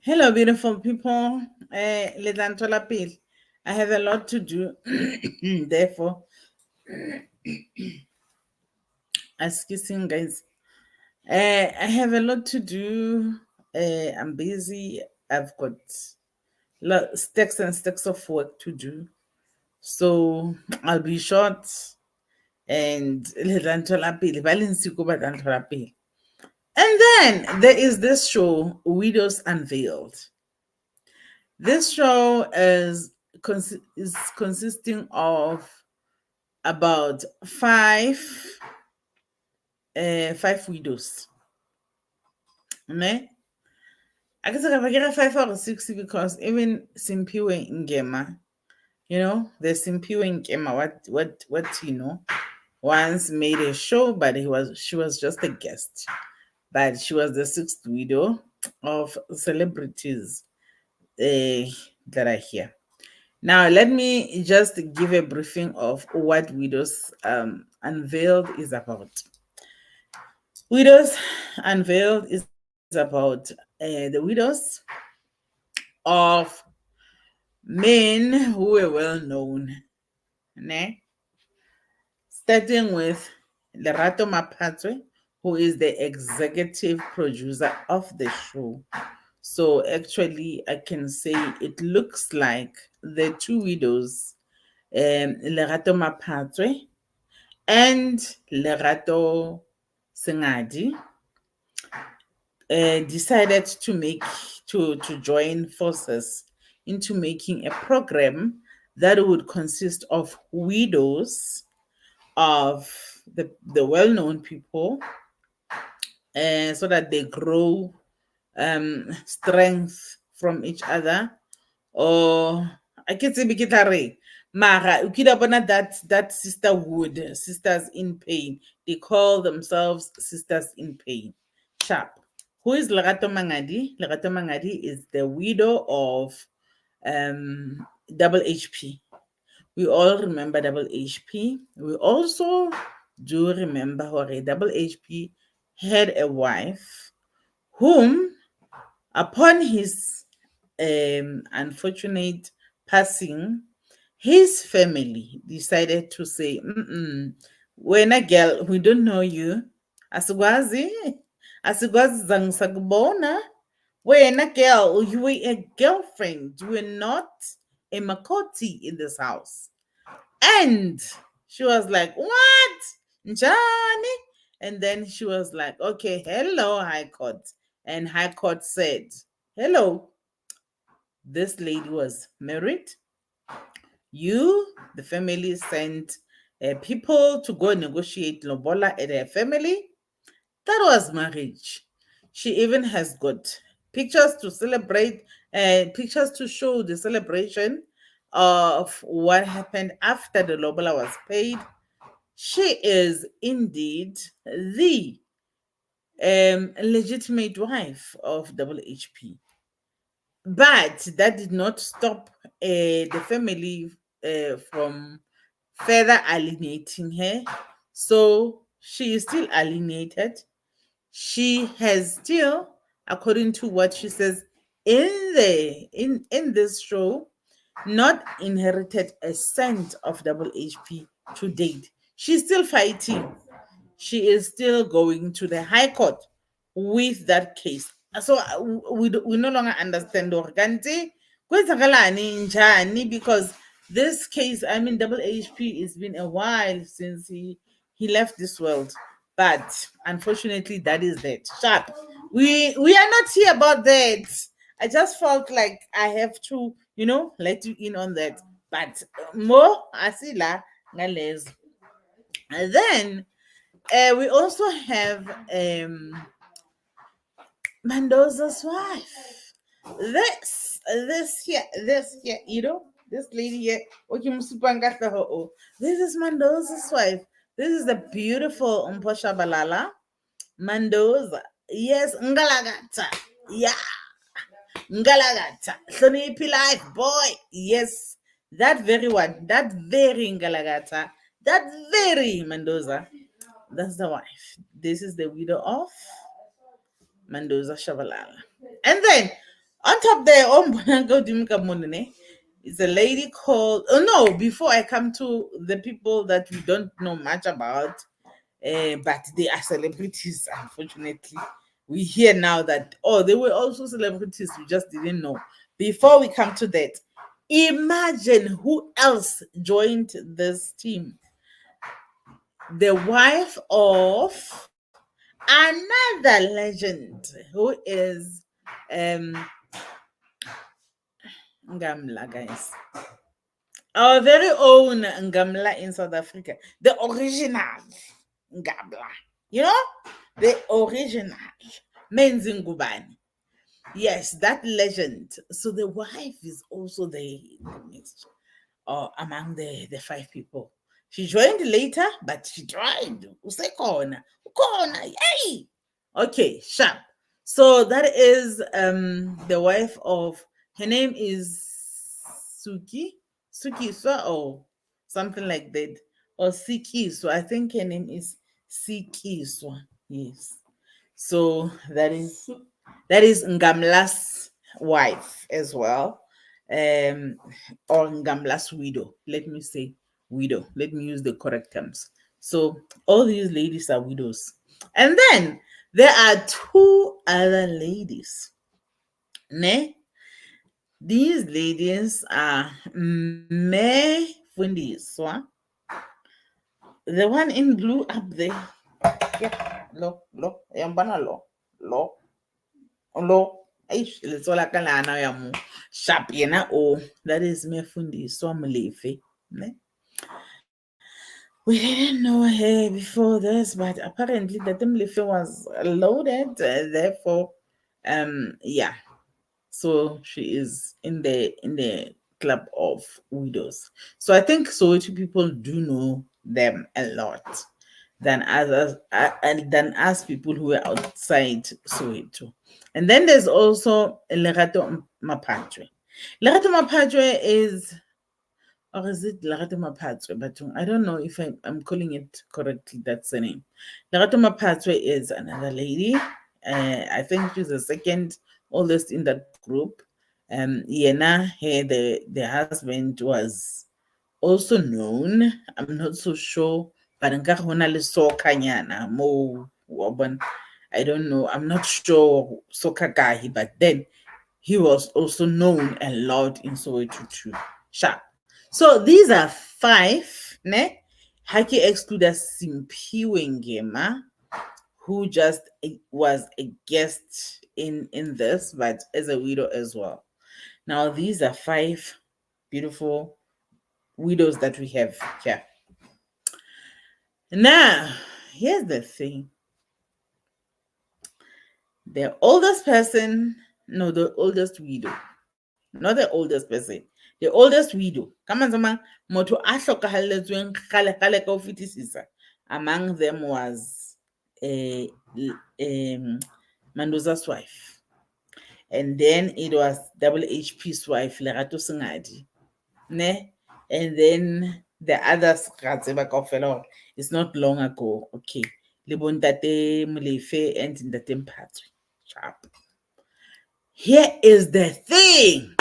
Hello, beautiful people. Letantola Pil. I have a lot to do. Therefore, excuse me, guys. I have a lot to do. I'm busy. I've got stacks and stacks of work to do. So I'll be short. And Letantola Pil. Balinsiku Batantola Pil. And then there is this show, WIDOWS Unveiled. This show is consisting of about five widows. Ne? I guess I can 5 or 6 because even Simpiwe Ngema, the Simpiwe Ngema, what once made a show, but she was just a guest. But she was the sixth widow of celebrities that are here. Now, let me just give a briefing of what WIDOWS Unveiled is about. WIDOWS Unveiled is about the widows of men who were well known. Ne? Starting with Lerato Mapatwe, who is the executive producer of the show. So actually, I can say it looks like the two widows, Lerato Mapatwe and Lerato Sengadi, decided to join forces into making a program that would consist of widows of the well-known people, so that they grow strength from each other. Or I can say Bikitare. Mara, ukidabona that sisterhood, sisters in pain. They call themselves sisters in pain. Sharp. Who is Lerato Mangadi? Lerato Mangadi is the widow of Double HP. We all remember Double HP. We also do remember Hore Double HP had a wife whom, upon his unfortunate passing, his family decided to say, when a girl, we don't know you. Asigwazi zangisakubona. When a girl, you were a girlfriend. You were not a makoti in this house. And she was like, what? Njani? And then she was like, okay, hello, High Court. And High Court said, hello, this lady was married. You, the family, sent people to go negotiate lobola at her family. That was marriage. She even has got pictures to celebrate, pictures to show the celebration of what happened after the lobola was paid. She is indeed the legitimate wife of Double HP. But that did not stop the family from further alienating her. So she is still alienated. She has still, according to what she says in this show, not inherited a cent of Double HP to date. She's still fighting. She is still going to the High Court with that case. So we no longer understand Organti because this case, I mean, Double HP, it's been a while since he left this world. But unfortunately, that is that. Sharp. We are not here about that. I just felt like I have to, let you in on that. But more asila ngales. And then we also have Mandoza's wife. This here, this lady here. This is Mandoza's wife. This is the beautiful Mpho Tshabalala. Mandoza. Yes, Ngalagata. Yeah. Ngalagata. Hloniphi life, boy. Yes. That very one. That very Ngalagata. That very Mandoza. That's the wife. This is the widow of Mandoza Tshabalala. And then On top there, is a lady called. Oh no! Before I come to the people that we don't know much about, but they are celebrities. Unfortunately, we hear now that they were also celebrities. We just didn't know. Before we come to that, imagine who else joined this team. The wife of another legend who is Ngamla, guys. Our very own Ngamla in South Africa. The original Ngamla. You know? The original. Menzingubani. Yes, that legend. So the wife is also the next, among the five people. She joined later, but she tried. Usekhona. Ukhona. Yay! Okay, sharp. So that is the wife of, her name is Sukiswa or something like that. Or Sikiswa. I think her name is Sikiswa. Yes. So that is Ngamla's wife as well. Or Ngamla's widow. Let me say widow. Let me use the correct terms. So all these ladies are widows. And then there are two other ladies. Ne? These ladies are Fundiswa. The one in blue up there. Yeah, lo. Lo. Letsola ya mo sharp yena that is Fundiswa Molefe. Ne? We didn't know her before this, but apparently that Molefe was loaded, therefore yeah, so she is in the club of widows. So I think Soweto people do know them a lot than others, than us people who are outside Soweto. And then there's also Lerato Mapatwe. Lerato Mapatwe is, or is it Lerato Mapatwe? But I don't know if I'm calling it correctly. That's the name. Lerato Mapatwe is another lady. I think she's the second oldest in that group. Yena, the husband was also known. I'm not so sure, but mo I don't know. I'm not sure soccer guy, but then he was also known a lot in Soweto too. Sharp. So these are five, ne? Haki exclude Simphiwe Ngema, who just was a guest in this, but as a widow as well. Now these are five beautiful widows that we have here. Now, here's the thing. The oldest person, no, the oldest widow, not the oldest person, the oldest widow. Moto among them was Mandoza's wife. And then it was WHP's wife, Lerato Singadi. Ne? And then the others, it's not long ago. Okay. Lebontate Molefe and Ntate Mphatswe. Sharp. Here is the thing.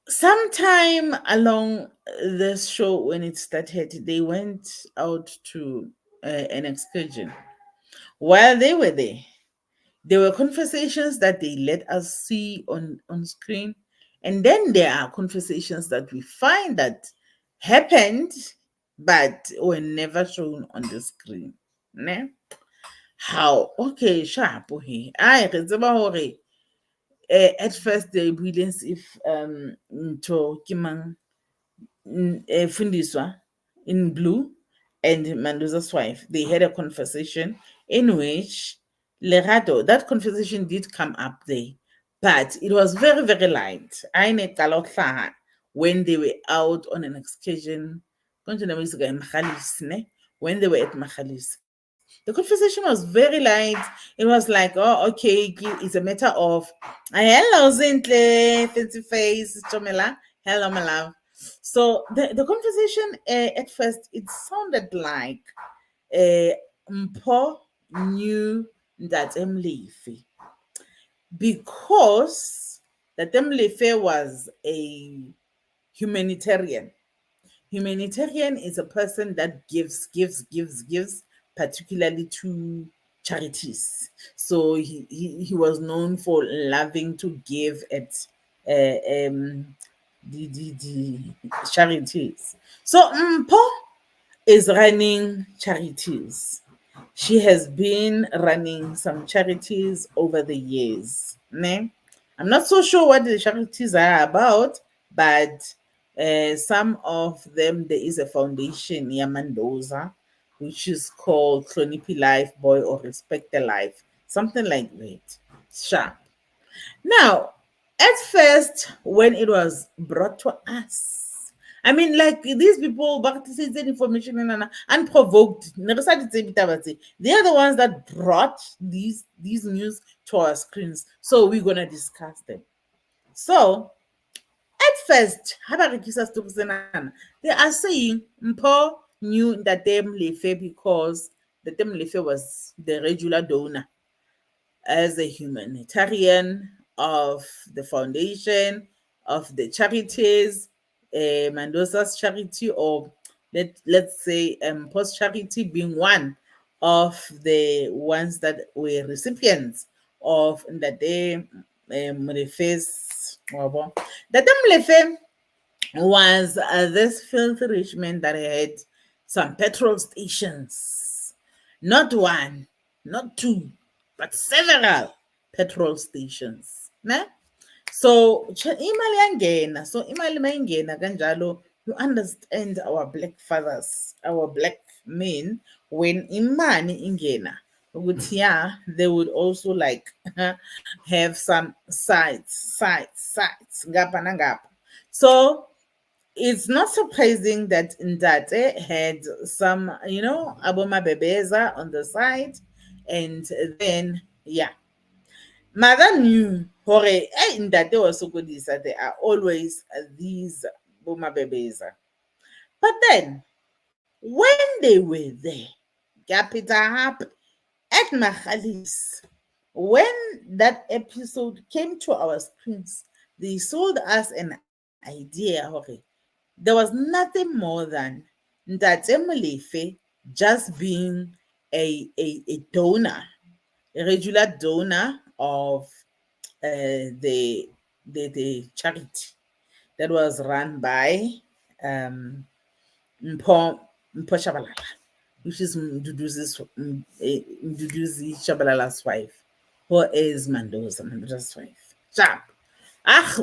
Sometime along this show, when it started, they went out to an excursion. While they were there were conversations that they let us see on screen, and then there are conversations that we find that happened but were never shown on the screen. Ne? How? Okay, sharp. Okay. At first they believed if Mpho Fundiswa in blue and Mandoza's wife, they had a conversation in which Lerato, that conversation did come up there, but it was very, very light. When they were out on an excursion, when they were at Makhalis. The conversation was very light. It was like, oh, okay, it's a matter of, hello, Zintle, fancy face, Chomela, hello, my love. So the conversation at first, it sounded like Mpho knew that Molefe. because that Molefe was a humanitarian. Humanitarian is a person that gives, particularly to charities. So he was known for loving to give at the charities. So Mpho is running charities. She has been running some charities over the years. Ne? I'm not so sure what the charities are about, but some of them, there is a foundation near Mandoza, which is called Clonipi Life Boy or Respect the Life, something like that. Sharp. Now, at first, when it was brought to us, I mean, like these people, information and unprovoked. They are the ones that brought these news to our screens. So we're gonna discuss them. So at first, they are saying Mpho knew that Molefe because the Molefe was the regular donor as a humanitarian of the foundation, of the charities, Mandoza's charity, or let's say Post Charity being one of the ones that were recipients of that day Molefe's that Molefe was this filthy rich man that had some petrol stations. Not one, not two, but several petrol stations. Ne? So imali yangena. So imali mayingena kanjalo, you understand our black fathers, our black men, when imani ingena. Yeah, they would also like have some sites, ngapa nangapa. So it's not surprising that Ndate had some, Aboma Bebeza on the side. And then, yeah. Mother knew, Hore, Ndate was so good, that there are always these Boma Bebeza. But then, when they were there, Capita at Mahalis, when that episode came to our screens, they sold us an idea, Hore. There was nothing more than Ntate Molefe just being a donor, a regular donor of the charity that was run by um, Mpho Tshabalala, which is Mduduzi Tshabalala's wife, who is Mandoza's wife. Sharp.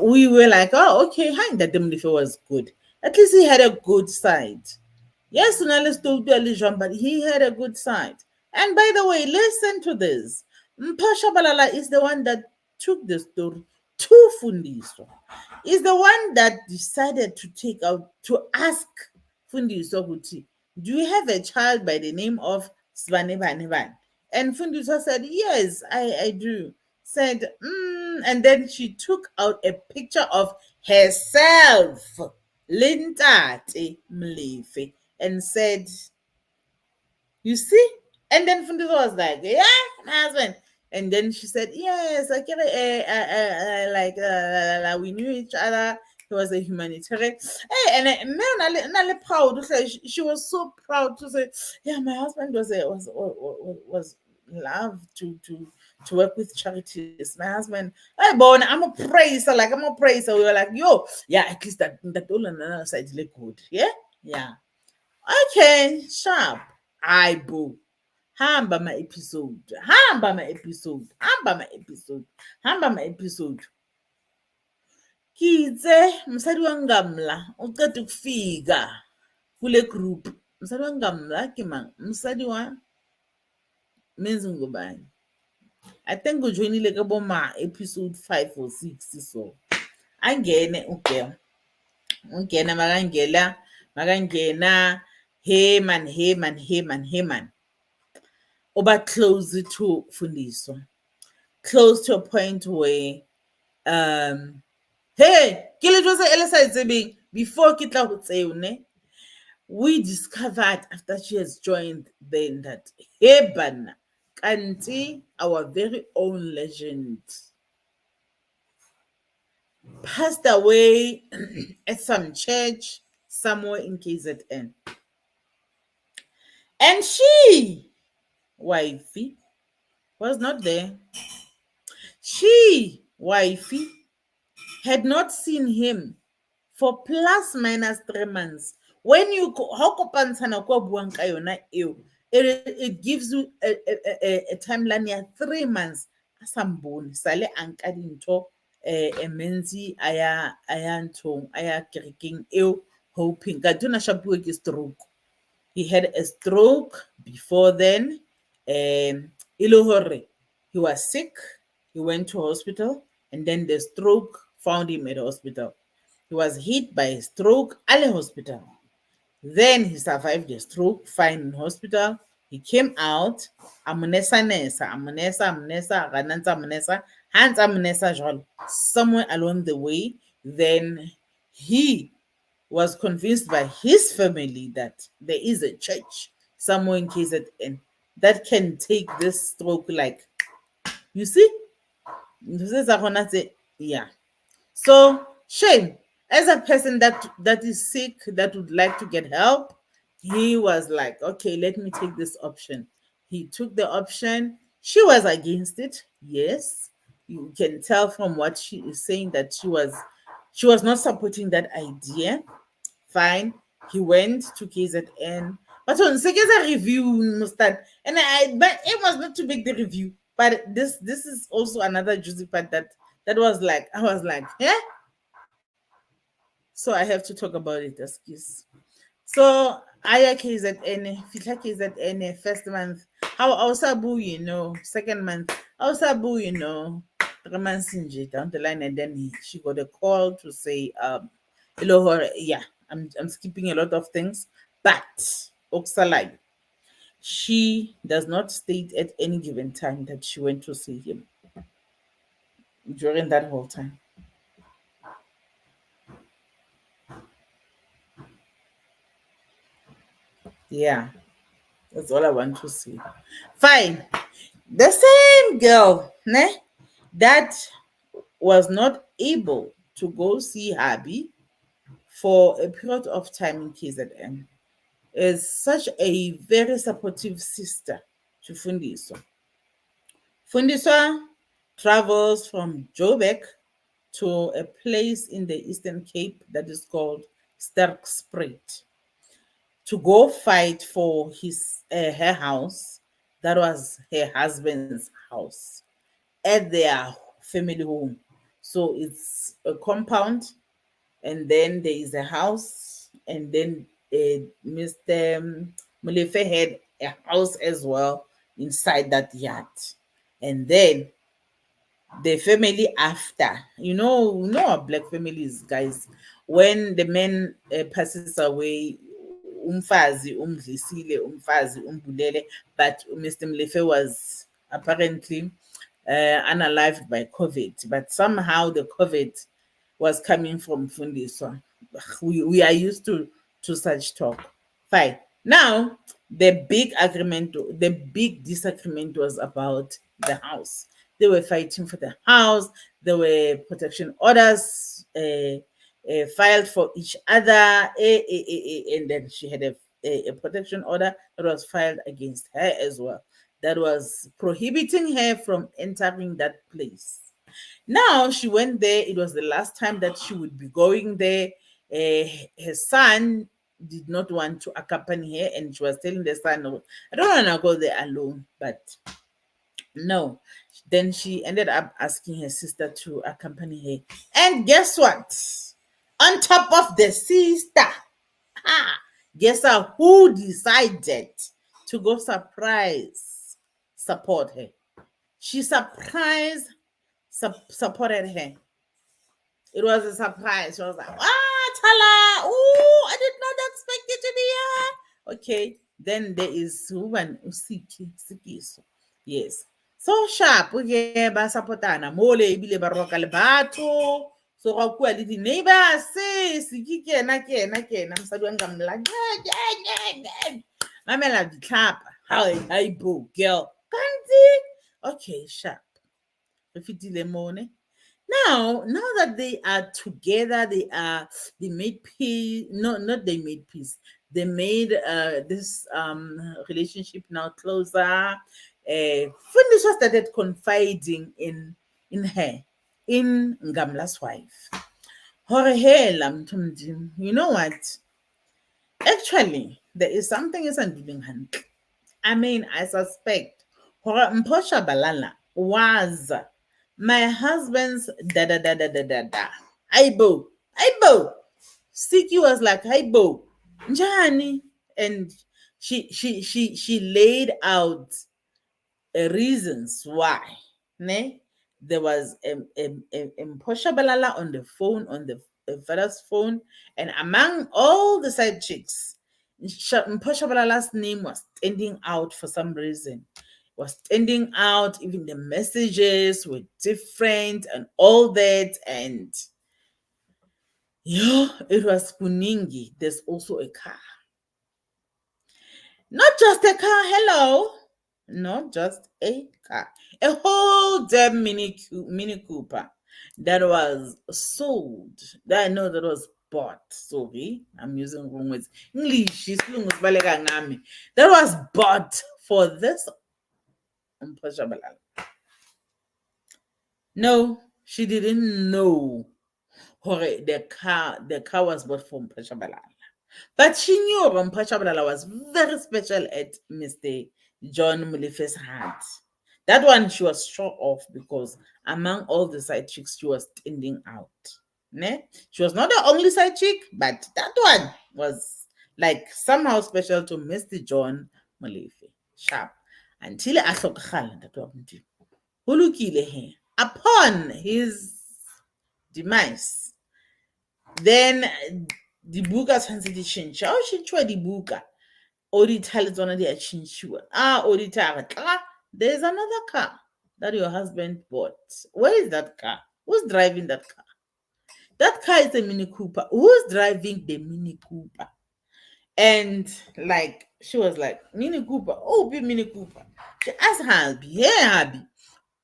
We were like, oh, okay, hi, that Molefe was good. At least he had a good side. Yes, Sunale still do a but he had a good side. And by the way, listen to this. Mpho Tshabalala is the one that took the story to Fundiswa. Is the one that decided to ask Fundiswa Guti, do you have a child by the name of Svane Baneban? And Fundiswa said, yes, I do. Said, and then she took out a picture of herself, Lintate Molefe, and said, you see? And then Fundiswa was like, yeah, my husband. And then she said, yes, I get it. We knew each other. He was a humanitarian. Hey, and man, proud. She was so proud to say, yeah, my husband was loved to work with charities. My husband, hey, born, I'm a praiser. Like I'm a praiser. We were like, yo, yeah, at least that all on another side look good. Yeah, yeah. Okay, sharp. I boo. Hamba ma-episode. Hamba ma-episode. Hamba ma-episode. Hamba ma-episode. Ke itse mosadi wa Ngamla o qete ukufika kule group. Mosadi wa Ngamla ke mang? Mosadi wa menzi ngubani? I think ujoinile ke boma episode 5 or 6 so. Angene ungena makangena hey man oba close to Fundiswa, close to a point where hey ke le tlo se ele sa tsebeng before ke tla go tseo ne, we discovered after she has joined then that hey bana kanti our very own legend passed away at some church somewhere in KZN. And she, wifey, was not there. She, wifey, had not seen him for plus minus 3 months. When you it gives you a timeline of 3 months. Asamboni sale anka dinto emenzi aya ntong aya kerekeng eo hoping ka tuna shapuwe ke stroke. He had a stroke before then. He was sick. He went to hospital, and then the stroke found him at the hospital. He was hit by a stroke at the hospital. Then he survived the stroke, fine in hospital. He came out, amunesa, somewhere along the way. Then he was convinced by his family that there is a church somewhere in KZN that can take this stroke, like, you see? Yeah. So Shane, as a person that is sick, that would like to get help, he was like, okay, let me take this option. He took the option. She was against it. Yes. You can tell from what she is saying that she was not supporting that idea. Fine. He went to KZN. But on second review, Mustad, and but it was not to make the review. But this is also another juicy part that was like, I was like, yeah. So I have to talk about it, excuse. So Aya KZN, Fitla KZN, first month. How Ausabu, second month. Ausabu, 3 months down the line, and then she got a call to say, hello, yeah, I'm skipping a lot of things, but Oksalai, she does not state at any given time that she went to see him during that whole time. Yeah, that's all I want to see. Fine. The same girl, that was not able to go see Habi for a period of time in KZN is such a very supportive sister to Fundiswa. Fundiswa travels from Joburg to a place in the Eastern Cape that is called Sterkspruit to go fight for her house. That was her husband's house at their family home. So it's a compound, and then there is a house, and then Mr. Molefe had a house as well inside that yard. And then the family after, our black families, guys, when the man passes away, umfazi umdlisile, umfazi umbulele, but Mr. Molefe was apparently unalived by COVID, but somehow the COVID was coming from Fundiswa. We are used to such talk. Fine. Now, the big disagreement was about the house. They were fighting for the house. There were protection orders filed for each other, and then she had a protection order that was filed against her as well, that was prohibiting her from entering that place. Now she went there. It was the last time that she would be going there. Her son did not want to accompany her, and she was telling the son, "No, I don't want to go there alone." But no. Then she ended up asking her sister to accompany her. And guess what? On top of the sister, guess who decided to go support her? She supported her. It was a surprise. She was like, Tala, oh, I did not expect you to be here. Okay, then there is woman Usiki. Yes. So sharp, okay, ba supportana, mole ebile ba roka le batho. So ga kua le di neighbors, siki kena mosadi wa nka mla. Mamela di tlhapa. Hi boo, girl. Kanti. Okay, sharp. Re fitile mone. Now that they are together, they made peace. No, not they made peace. They made this relationship now closer. Fundiswa started confiding in her, in Ngamla's wife. Hore hela mntu mndim. You know what? Actually, there is something isn't doing hand. I mean, I suspect Mpho Tshabalala was my husband's da da da da da da da. Aibo, Aibo. Siki was like, Aibo, Njani, and she laid out reasons why. Ne? There was Mpho Tshabalala on the phone, on the father's phone, and among all the side chicks, Mpho Tshabalala's name was standing out for some reason. Was standing out, even the messages were different and all that. And yeah, it was Kuningi. There's also a car. Not just a car, hello. Not just a car. A whole damn Mini Cooper that was sold. That I know that was bought. Sorry, I'm using wrong words. English is that was bought for this Mpho Tshabalala. No, she didn't know the car was bought for Mpho Tshabalala. But she knew Mpho Tshabalala was very special at Mr. John Molefe's heart. That one she was sure of because among all the side chicks, she was standing out. Ne? She was not the only side chick, but that one was like somehow special to Mr. John Molefe. Sharp. Until a hlokagala that one. Ho lokile he. Upon his demise, then dibuka tshwanetse di change. How change dibuka? Auditor le tsona di a change. Auditor, there's another car that your husband bought. Where is that car? Who's driving that car? That car is a Mini Cooper. Who's driving the Mini Cooper? And like she was like, Mini Cooper, oh, be Mini Cooper. She asked her, yeah, Abby.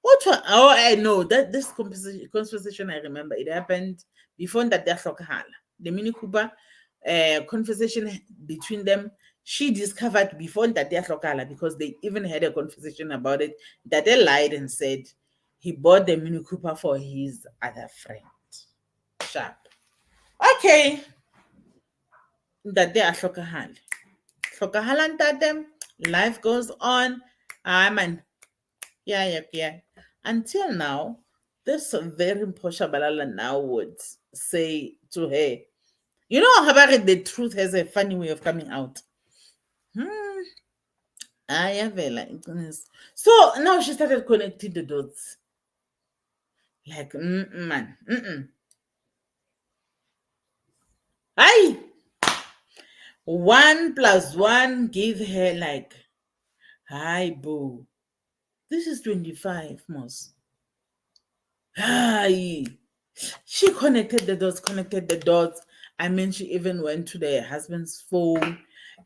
What one? Oh, I know that this conversation I remember it happened before that the Mini Cooper conversation between them. She discovered before that because they even had a conversation about it that they lied and said he bought the Mini Cooper for his other friend. Sharp. Okay. That they are hlokahale. Hlokahale ntate. Life goes on. Man. Yeah. Until now, this very Mpho Tshabalala now would say to her, you know, Habari, the truth has a funny way of coming out. So now she started connecting the dots. Like, man. Aye. 1 + 1 gave her like, hi, boo. This is 25, Moss. Hi. She connected the dots. I mean, she even went to the husband's phone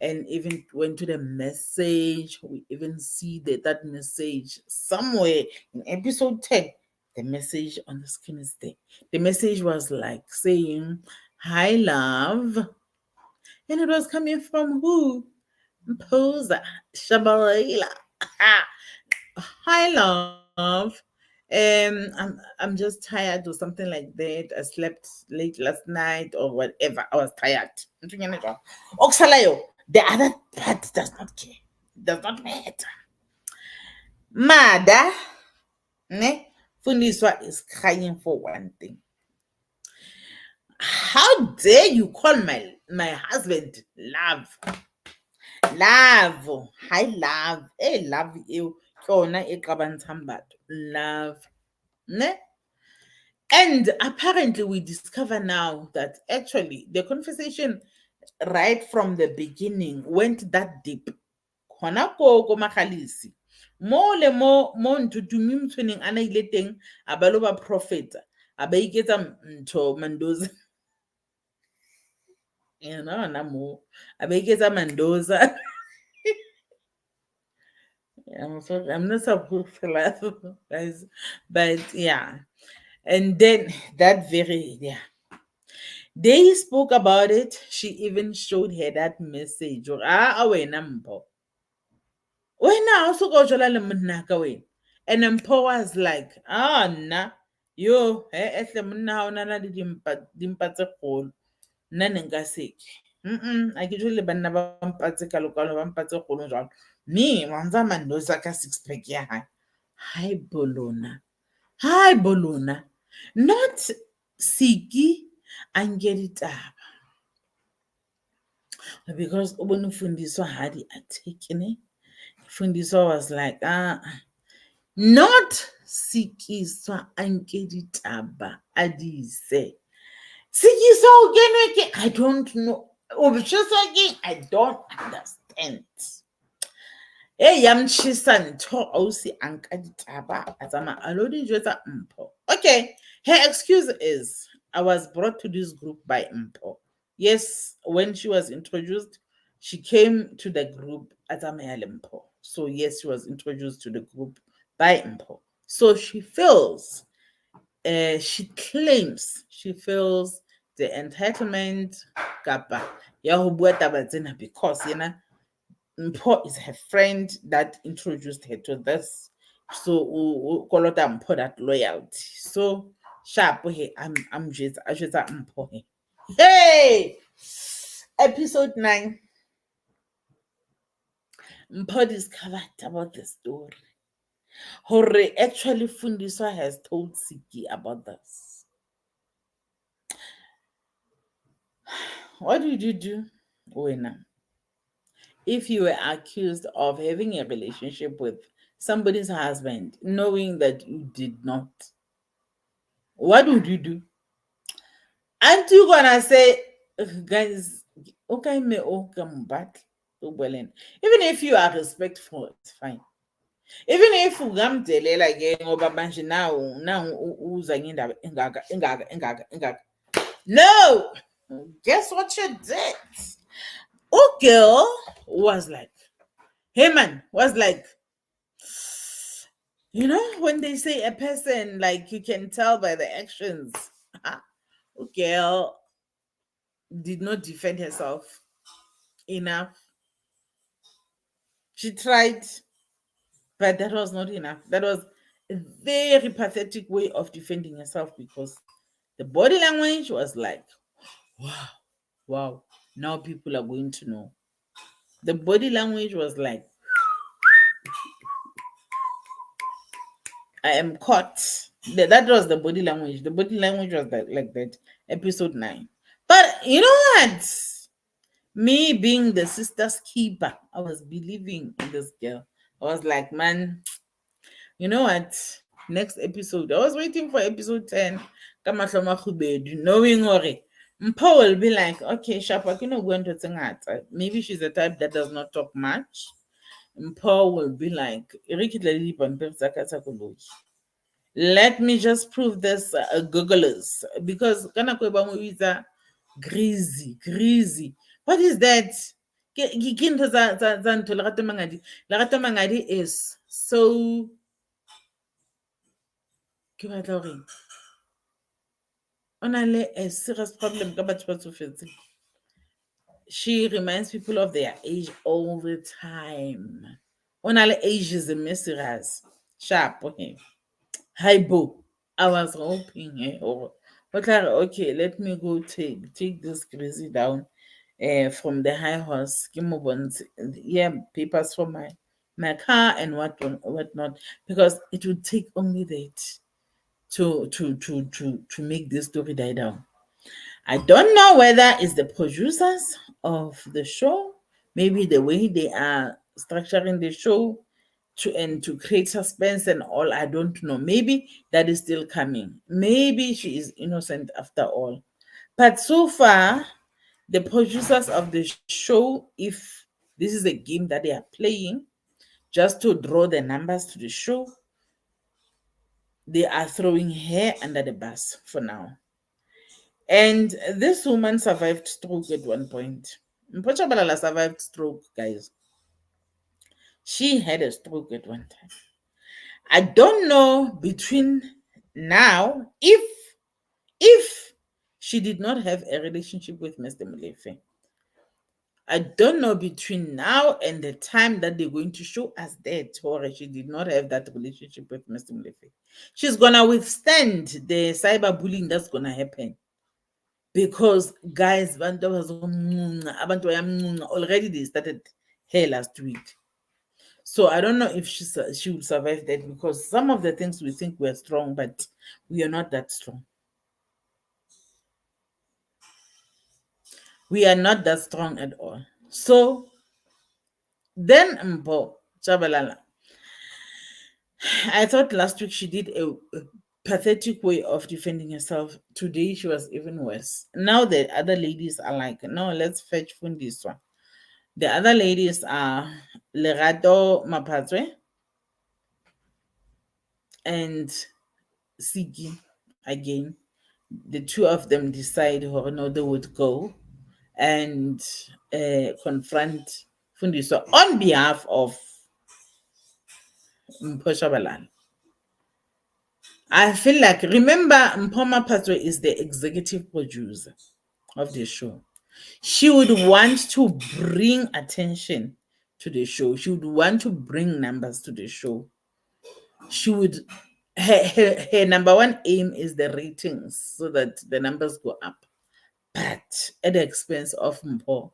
and even went to the message. We even see that message somewhere in episode 10. The message on the screen is there. The message was like saying, hi, love. And it was coming from who? Mpho Tshabalala. Hi, love. I'm just tired or something like that. I slept late last night or whatever. I was tired. Oksalayo, the other part does not care. Does not matter. Mada, ne? Fundiswa is crying for one thing. How dare you call my husband love? Love. Hi, love. Hey, love you. Love. Ne? And apparently we discover now that actually the conversation right from the beginning went that deep. Khona ko magalisi. Mo le mo ntutumi mtshweneng ana ile teng a ba lo ba prophet a ba iketsa ntho Mandoza. Na mo a ba iketsa Mandoza. I'm not supposed to laugh, guys, but yeah. And then that very, yeah, they spoke about it. She even showed her that message. Or, wena Mpho. Wena usuka ujola le monna ka wena. And Mpho was like, nna, yo, ehle monna ha ona na le dimpa tse kgolo. Nna ne nka seke. A ke jole banna ba mpa tse kalokalo ba mpa tse kgolo jwalo. Me, wanza Mandoza ka six pack ya hae. Hi bolona. Hi bolona. Not siki angeli taba. Because ubona Fundiswa had it taken it. Fundiswa was like, not sikiswa angeli taba adise. Sikiswa ugenwe ke, I don't know. Ubushiswa ke, I don't understand. Yamtshisa ntho ausi anka ditaba a tsama a lo di jwetsa Mpho. Okay, her excuse is, I was brought to this group by Mpho. Yes, when she was introduced, she came to the group at Mpho. So yes, she was introduced to the group by Mpho. So she feels, she claims, she feels the entitlement kapa ya ho bua taba tsena because Mpho is her friend that introduced her to this. So kolota Mpho that loyalty. So sharp he I'm just Mpho he. Hey, episode 9. Mpho discovered about the story. Hore actually Fundiswa has told Siki about this. What did you do, Wena, if you were accused of having a relationship with somebody's husband, knowing that you did not? What would you do? Aren't you gonna say, guys, okay, me come back? Even if you are respectful, it's fine. Even if ungamdelela ke ngoba manje now uza ngendaba engaka. No! Guess what you did? Girl was like, hey man, was like, you know, when they say a person, like, you can tell by the actions. Girl did not defend herself enough. She tried, but that was not enough. That was a very pathetic way of defending herself because the body language was like, wow, now people are going to know. The body language was like, I am caught. That was the body language. The body language was like that. Episode 9. But you know what? Me being the sister's keeper, I was believing in this girl. I was like, man, you know what? Next episode. I was waiting for episode 10. Knowing Mpho will be like, okay, Shapa, you know, going to sing. Maybe she's the type that does not talk much. Mpho will be like, let me just prove this, Googlers, because kana kweba moviza greasy. What is that? Lerato mangadi is so on a serious problem ka batho ba tsofetseng. She reminds people of their age all the time. On a ageism serious sharp. Okay. Hi Bo, I was hoping okay, let me go take this crazy down from the high horse. Give me papers for my car and whatnot, because it would take only that to make this story die down. I don't know whether it's the producers of the show, maybe the way they are structuring the show to create suspense and all. I don't know. Maybe that is still coming. Maybe she is innocent after all. But so far, the producers of the show, if this is a game that they are playing just to draw the numbers to the show, they are throwing her under the bus for now. And this woman survived stroke at one point. Mpho Tshabalala survived stroke, guys. She had a stroke at one time. I don't know between Now, if she did not have a relationship with Mr. Molefe, I don't know between now and the time that they're going to show us that, or she did not have that relationship with Mr. Molefe, she's gonna withstand the cyberbullying that's gonna happen. Because guys, already they started her last week. So I don't know if she will survive that, because some of the things we think we're strong, but we are not that strong. We are not that strong at all. So then Mpho Tshabalala, I thought last week she did a pathetic way of defending herself. Today she was even worse. Now the other ladies are like, no, let's fetch Fundiswa. The other ladies are Lerato Mapatwe and Siki again. The two of them decide who no they would go and confront Fundiswa on behalf of Mpho Tshabalala. I feel like, remember, Mpho Mapatwe is the executive producer of the show. She would want to bring attention to the show. She would want to bring numbers to the show. She would, her number one aim is the ratings so that the numbers go up, but at the expense of Mpho.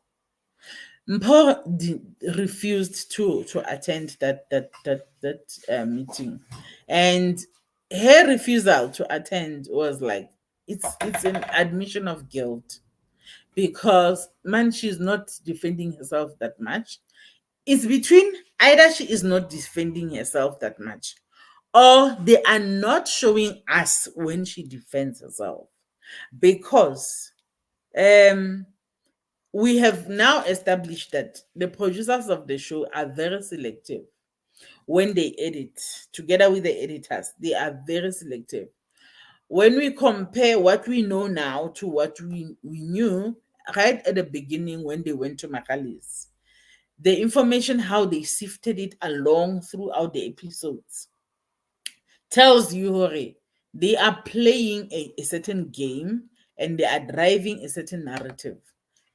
Mpho refused to attend that meeting, and her refusal to attend was like, it's an admission of guilt, because man, she's not defending herself that much. It's between either she is not defending herself that much, or they are not showing us when she defends herself, because um we have now established that the producers of the show are very selective when they edit. Together with the editors, they are very selective. When we compare what we know now to what we knew right at the beginning when they went to Makali's, the information, how they sifted it along throughout the episodes, tells you, Hore, they are playing a certain game and they are driving a certain narrative.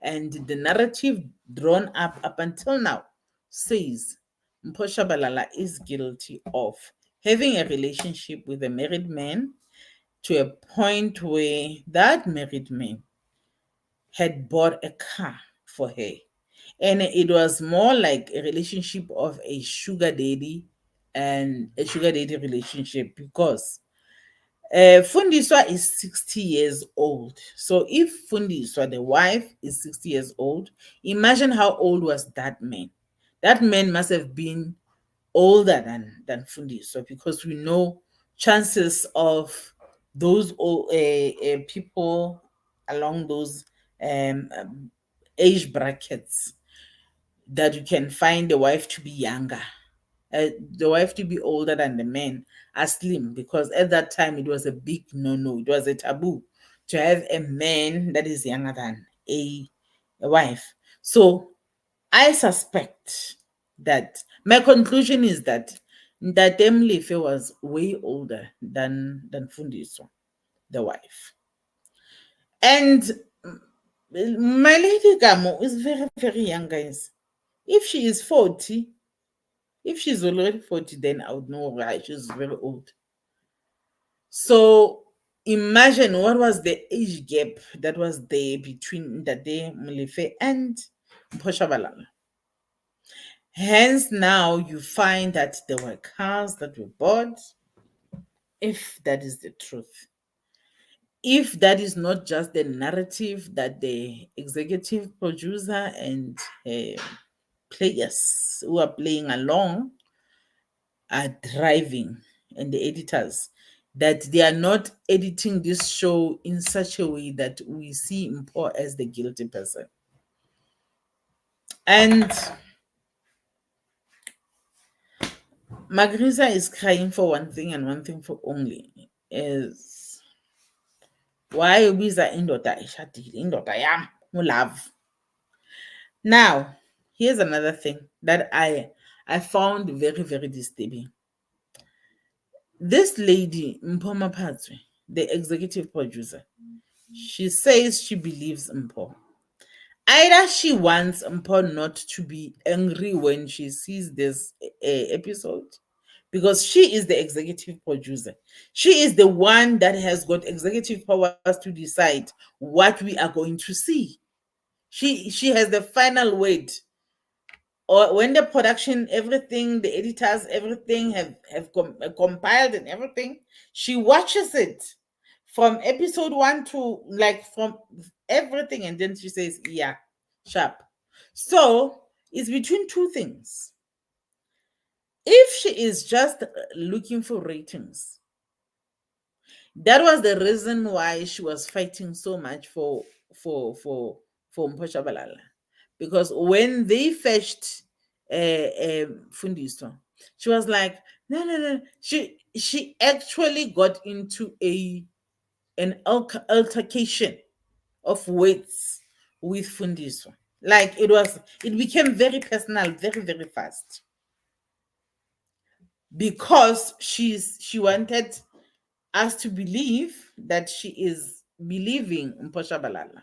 And the narrative drawn up until now says Mpho Tshabalala is guilty of having a relationship with a married man, to a point where that married man had bought a car for her. And it was more like a relationship of a sugar daddy and a sugar daddy relationship, because Fundiswa is 60 years old. So if Fundiswa, the wife, is 60 years old, imagine how old was that man. That man must have been older than Fundiswa, because we know chances of those old people along those age brackets, that you can find the wife to be younger, the wife to be older than the man, are slim, because at that time it was a big no. It was a taboo to have a man that is younger than a wife. So I suspect that my conclusion is that Molefe was way older than Fundiswa, the wife. And my lady Gamo is very, very young, guys. If she is 40, if she's already 40, then I would know why she's very old. So imagine what was the age gap that was there between Ndade Molefe and Mpho Tshabalala. Hence, now you find that there were cars that were bought, if that is the truth. If that is not just the narrative that the executive producer and players who are playing along are driving, and the editors, that they are not editing this show in such a way that we see Mpho as the guilty person. And Magrisa is crying for one thing and one thing for only, is why ubiza indoda eshadile, indoda yam love. Now, here's another thing that I found very, very disturbing. This lady, Mpho Tshabalala, the executive producer, she says she believes Mpho. Either she wants Mpho not to be angry when she sees this episode, because she is the executive producer. She is the one that has got executive powers to decide what we are going to see. She has the final word. Or when the production, everything, the editors, everything have compiled and everything, she watches it from episode 1 to like from everything, and then she says, yeah, sharp. So it's between two things. If she is just looking for ratings, that was the reason why she was fighting so much for for Mpho Tshabalala, because when they fetched Fundiswa, she was like, no, no, no. She actually got into an altercation of words with Fundiswa. Like it became very personal, very, very fast, because she wanted us to believe that she is believing Mpho Tshabalala.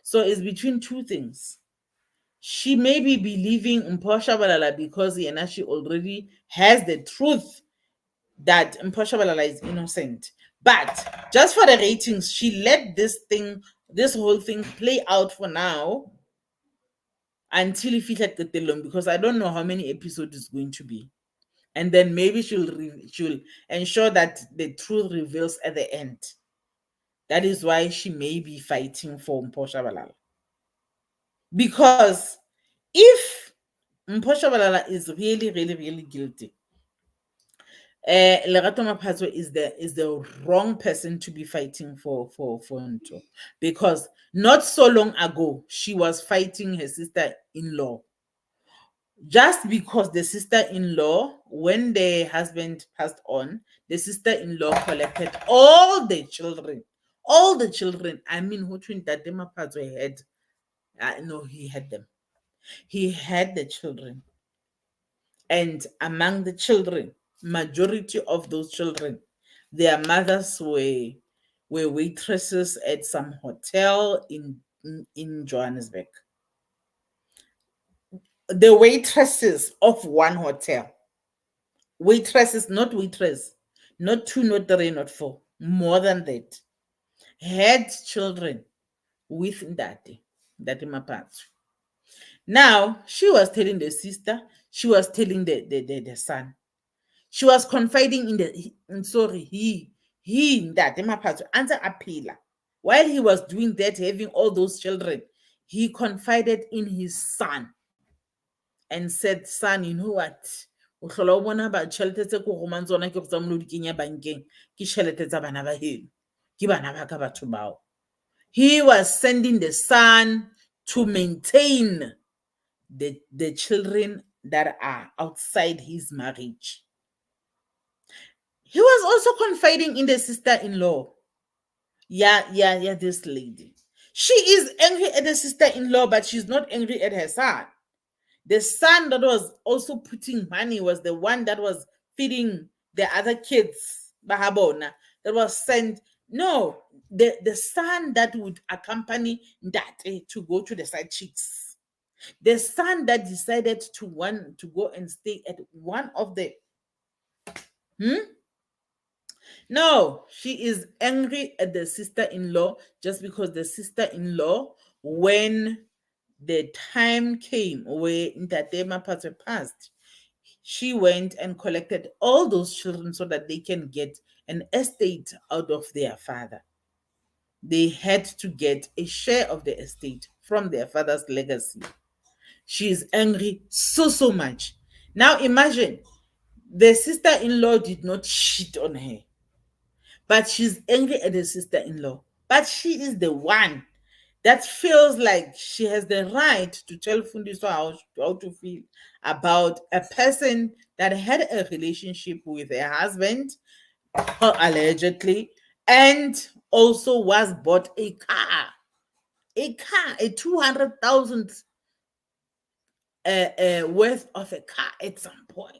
So it's between two things. She may be believing Mpho Tshabalala because she already has the truth that Mpho Tshabalala is innocent. But just for the ratings, she let this whole thing play out for now until if it had the because I don't know how many episodes it's going to be. And then maybe she'll ensure that the truth reveals at the end. That is why she may be fighting for Mpho Tshabalala. Because if Mpho Tshabalala is really, really, really guilty, Lerato Maphatso is the wrong person to be fighting for Nto. Because not so long ago, she was fighting her sister-in-law. Just because the sister-in-law, when the husband passed on, the sister-in-law collected all the children. All the children. I mean, who twin that Maphatso had. No, he had them. He had the children. And among the children, majority of those children, their mothers were waitresses at some hotel in Johannesburg. The waitresses of one hotel. Waitresses, not waitress, not 2, not 3, not 4, more than that, had children with Ndati Maphatso. Now, she was telling the sister, she was telling the son. She was confiding in that Maphatso answer Apila. While he was doing that, having all those children, he confided in his son and said, son, you know what? O hlola o bona ba tšhelete tse ko romang tsona ke go tsa mo di kenya bankeng ke tšhelete tsa bana ba heno ke bana ba ka batho bao. He was sending the son to maintain the children that are outside his marriage. He was also confiding in the sister-in-law. Yeah, this lady. She is angry at the sister-in-law, but she's not angry at her son. The son that was also putting money was the one that was feeding the other kids, Bahabona, that was sent. No, the son that would accompany Ndate to go to the side chicks. The son that decided to go and stay at one of the No, she is angry at the sister-in-law just because the sister-in-law, when the time came where Ntate Maphatso passed, she went and collected all those children so that they can get an estate out of their father. They had to get a share of the estate from their father's legacy. She is angry so much. Now imagine, the sister-in-law did not cheat on her, but she's angry at her sister-in-law. But she is the one that feels like she has the right to tell Fundiswa how to feel about a person that had a relationship with her husband, allegedly, and also was bought a 200,000 worth of a car at some point.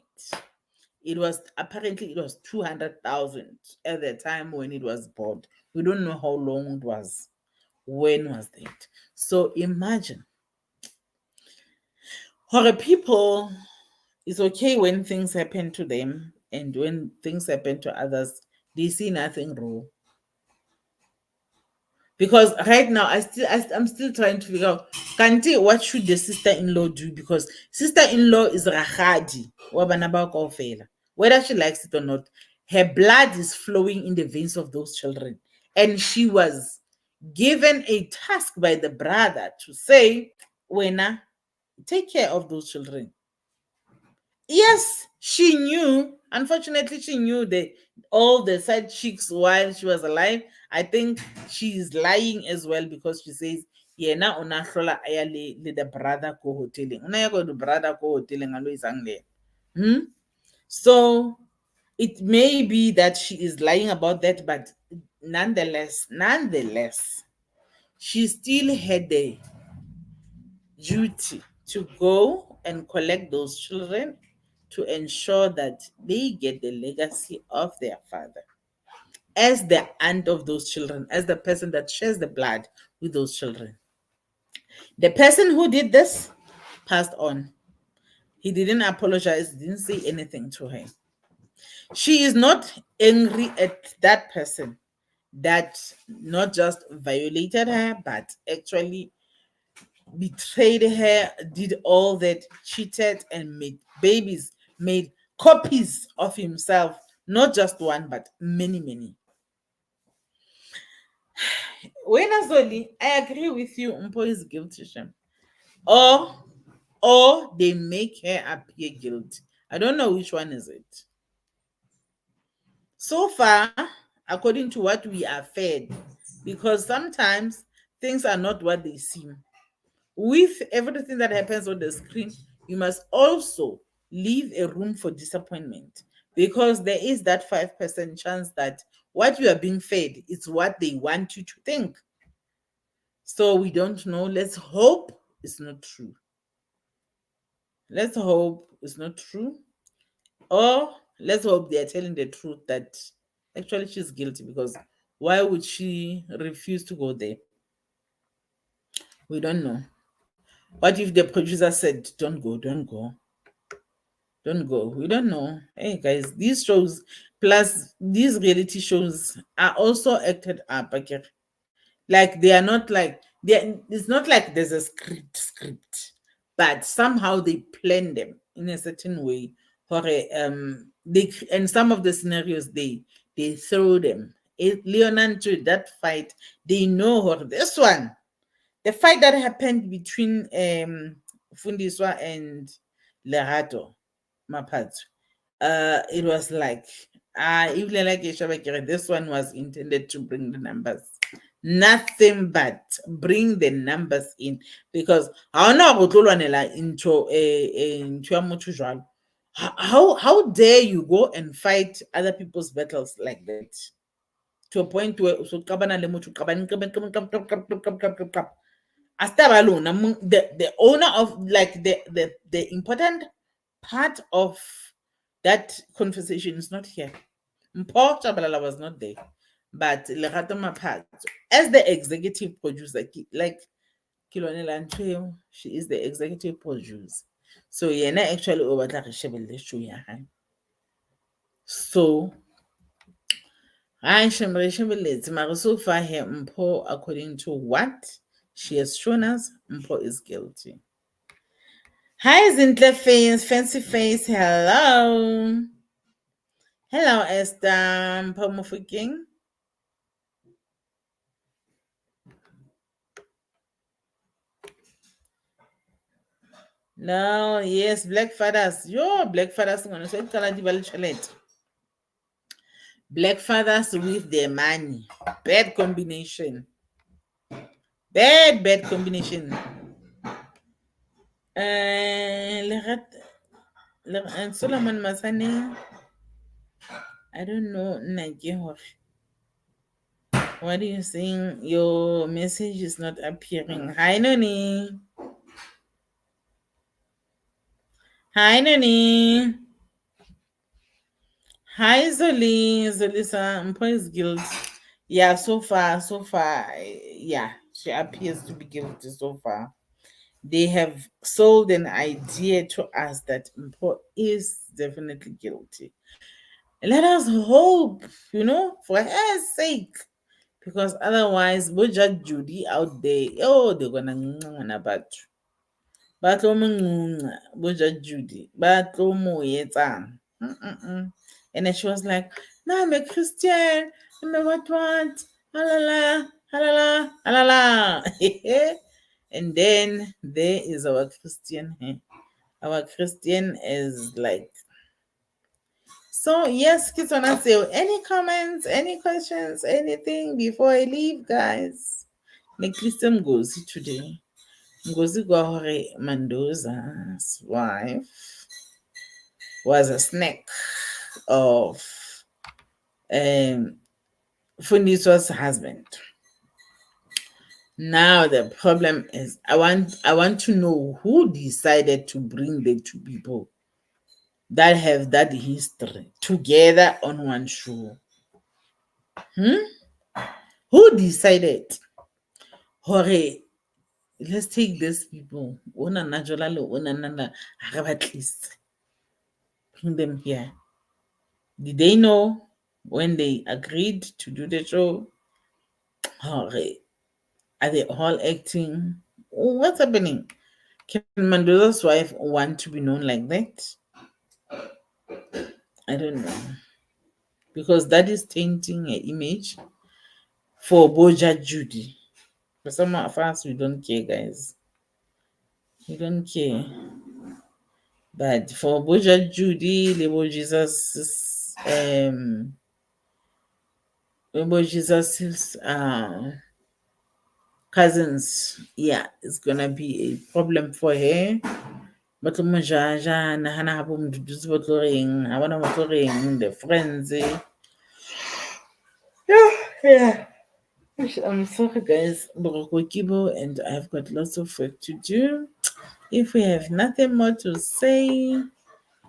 Apparently it was 200,000 at the time when it was bought. We don't know how long it was. When was that? So imagine, for people, it's okay when things happen to them, and when things happen to others, they see nothing wrong. Because right now I'm still trying to figure out, Kanti, what should the sister-in-law do? Because sister-in-law is rahadi wa bana ba kaofela. Whether she likes it or not, her blood is flowing in the veins of those children, and she was given a task by the brother to say, Wena, take care of those children. Yes, she knew. Unfortunately, she knew all the side chicks while she was alive. I think she is lying as well, because she says, "Yeah, na una hlola aya le the brother ko hoteling. Una ya go the brother ko hoteling alo isang le." So it may be that she is lying about that, but nonetheless, she still had the duty to go and collect those children, to ensure that they get the legacy of their father as the aunt of those children, as the person that shares the blood with those children. The person who did this passed on. He didn't apologize, didn't say anything to her. She is not angry at that person that not just violated her, but actually betrayed her, did all that, cheated, and made babies, made copies of himself, not just one, but many, many. When Azoli, I agree with you, Mpho is guilty, Shem. Or they make her appear guilty. I don't know which one is it. So far, according to what we are fed, because sometimes things are not what they seem. With everything that happens on the screen, you must also leave a room for disappointment, because there is that 5% chance that what you are being fed is what they want you to think. So we don't know. Let's hope it's not true. Let's hope it's not true. Or let's hope they are telling the truth, that actually she's guilty, because why would she refuse to go there? We don't know. What if the producer said, don't go, don't go? Don't go. We don't know. Hey guys, these shows, plus these reality shows, are also acted up. Okay? Like they are not like it's not like there's a script, but somehow they plan them in a certain way. For they, and some of the scenarios they throw them. Leonan to that fight, they know her. This one, the fight that happened between Fundiswa and Lerato Mapatsu, it was like even like this one was intended to bring the numbers, nothing but bring the numbers in, because I know into how dare you go and fight other people's battles like that, to a point where the owner of, like, the important part of that conversation is not here. Mpho Tshabalala was not there, but Lerato Maphatso, as the executive producer, like Kilwanela Ntweo, she is the executive producer. So yena actually o batla re shebelle show ya hae. So I shebelletse, so far here Mpho, according to what she has shown us, Mpho is guilty. Hi, Zintle Face, Fancy Face. Hello. Hello, Esther Mpho Mofokeng. No, yes, Black Fathers. Yo, Black Fathers ngone so iqala di ba le tšhelete. Black Fathers with their money. Bad combination. Bad combination. Solomon Masane. I don't know. What are you saying? Your message is not appearing. Hi, Noni. Hi, Noni. Hi Zoli, Zolisa, Mpho is guilty. Yeah, so far, yeah, she appears to be guilty so far. They have sold an idea to us that Mpho is definitely guilty. Let us hope, for her sake, because otherwise, we Judge Judy out there, oh, they're gonna about you. Batlo mongunca, boJudge Judy, batlo moyetsang. Mm-mm-mm. And then she was like, "No, I'm a Christian. I'm a what? Halala, halala, halala." And then there is our Christian. Our Christian is like, so yes, kids wanna say any comments, any questions, anything before I leave, guys. Like Christian goes today. Ngozi Gwahore Mandoza's wife was a snake of um, Fundiswa's husband. Now the problem is, I want to know who decided to bring the two people that have that history together on one show. Who decided? Hore, let's take these people. Bring them here. Did they know when they agreed to do the show? Hore, are they all acting? What's happening? Can Mandoza's wife want to be known like that? I don't know. Because that is tainting her image for Boja Judy. For some of us, we don't care, guys. We don't care. But for Boja Judy, Lebo Jesus' cousins, yeah, it's gonna be a problem for her. But mojaja nahana habo mduduzi botloring, hawana botloring, the friends. Yeah. I'm sorry, guys, and I've got lots of work to do. If we have nothing more to say,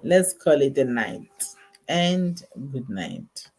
let's call it a night. And good night.